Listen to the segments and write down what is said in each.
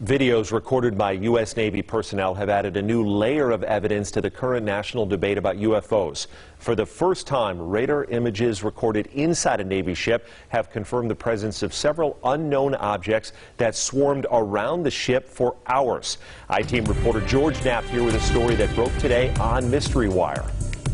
Videos recorded by U.S. Navy personnel have added a new layer of evidence to the current national debate about UFOs. For the first time, radar images recorded inside a Navy ship have confirmed the presence of several unknown objects that swarmed around the ship for hours. I-Team reporter George Knapp here with a story that broke today on Mystery Wire.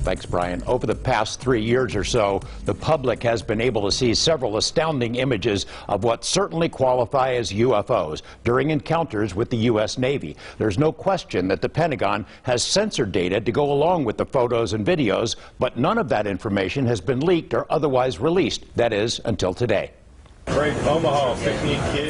Thanks, Brian. Over the past 3 years or so, the public has been able to see several astounding images of what certainly qualify as UFOs during encounters with the U.S. Navy. There's no question that the Pentagon has censored data to go along with the photos and videos, but none of that information has been leaked or otherwise released. That is, until today. Omaha,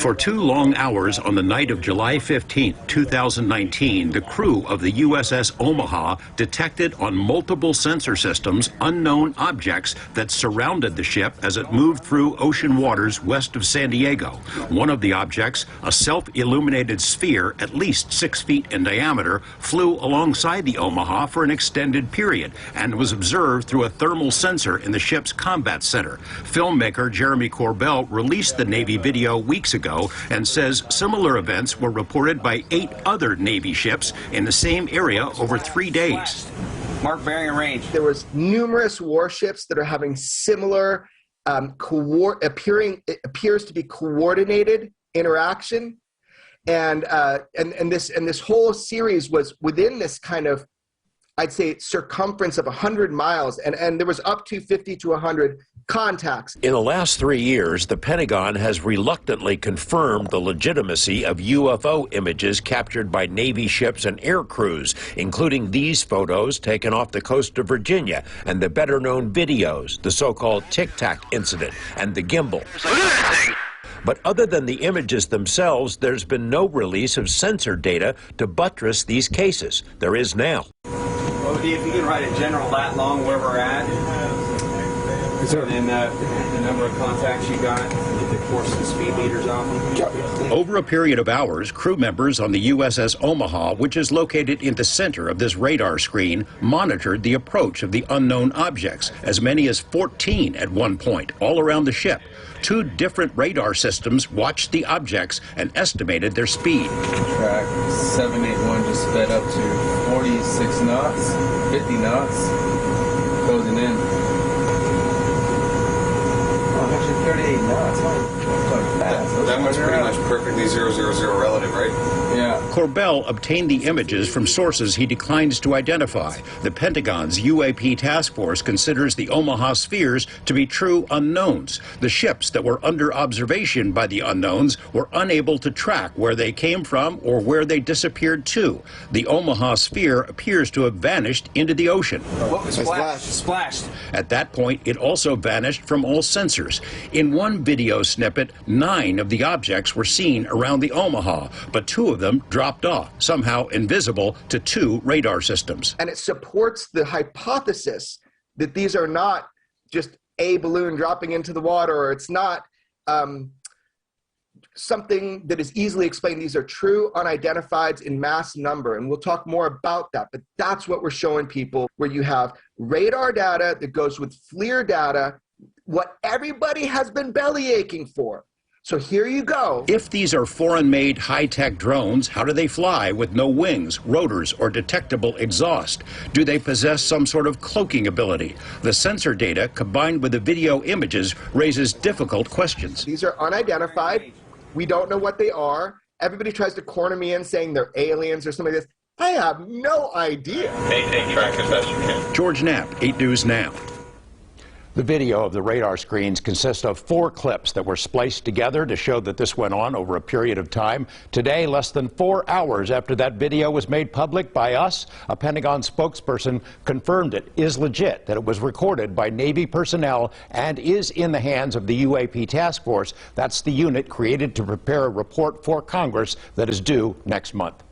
for 2 long hours on the night of July 15, 2019, the crew of the USS Omaha detected on multiple sensor systems unknown objects that surrounded the ship as it moved through ocean waters west of San Diego. One of the objects, a self-illuminated sphere at least 6 feet in diameter, flew alongside the Omaha for an extended period and was observed through a thermal sensor in the ship's combat center. Filmmaker Jeremy Corbell released the Navy video weeks ago and says similar events were reported by 8 other Navy ships in the same area over 3 days. Mark bearing and range. There was numerous warships that are having similar it appears to be coordinated interaction, and this whole series was within this kind of, I'd say, circumference of 100 miles, and there was up to 50 to 100 contacts. In the last 3 years, the Pentagon has reluctantly confirmed the legitimacy of UFO images captured by Navy ships and air crews, including these photos taken off the coast of Virginia and the better-known videos, the so-called Tic Tac incident and the gimbal. Look at that thing! But other than the images themselves, there's been no release of censored data to buttress these cases. There is now. Well, if you can write a general lat long where we're at, and the number of contacts you got, get the course and speed meters off them. Over a period of hours, crew members on the USS Omaha, which is located in the center of this radar screen, monitored the approach of the unknown objects, as many as 14 at one point, all around the ship. 2 different radar systems watched the objects and estimated their speed. Track 781 just sped up to 46 knots, 50 knots, closing in. 38 knots. That one's pretty much perfectly 000 relative, right? Yeah. Corbell obtained the images from sources he declines to identify. The Pentagon's UAP task force considers the Omaha spheres to be true unknowns. The ships that were under observation by the unknowns were unable to track where they came from or where they disappeared to. The Omaha sphere appears to have vanished into the ocean. What was splashed? At that point, it also vanished from all sensors. In one video snippet, 9 of the objects were seen around the Omaha, but 2 of them dropped off, somehow invisible to 2 radar systems. And it supports the hypothesis that these are not just a balloon dropping into the water, or it's not something that is easily explained. These are true unidentifieds in mass number, and we'll talk more about that, but that's what we're showing people, where you have radar data that goes with FLIR data, what everybody has been belly aching for. So here you go. If these are foreign-made high-tech drones, how do they fly with no wings, rotors, or detectable exhaust? Do they possess some sort of cloaking ability? The sensor data, combined with the video images, raises difficult questions. These are unidentified. We don't know what they are. Everybody tries to corner me in saying they're aliens or something like this. I have no idea. Track as best you can. George Knapp, 8 News Now. The video of the radar screens consists of 4 clips that were spliced together to show that this went on over a period of time. Today, less than 4 hours after that video was made public by us, a Pentagon spokesperson confirmed it is legit, that it was recorded by Navy personnel and is in the hands of the UAP task force. That's the unit created to prepare a report for Congress that is due next month.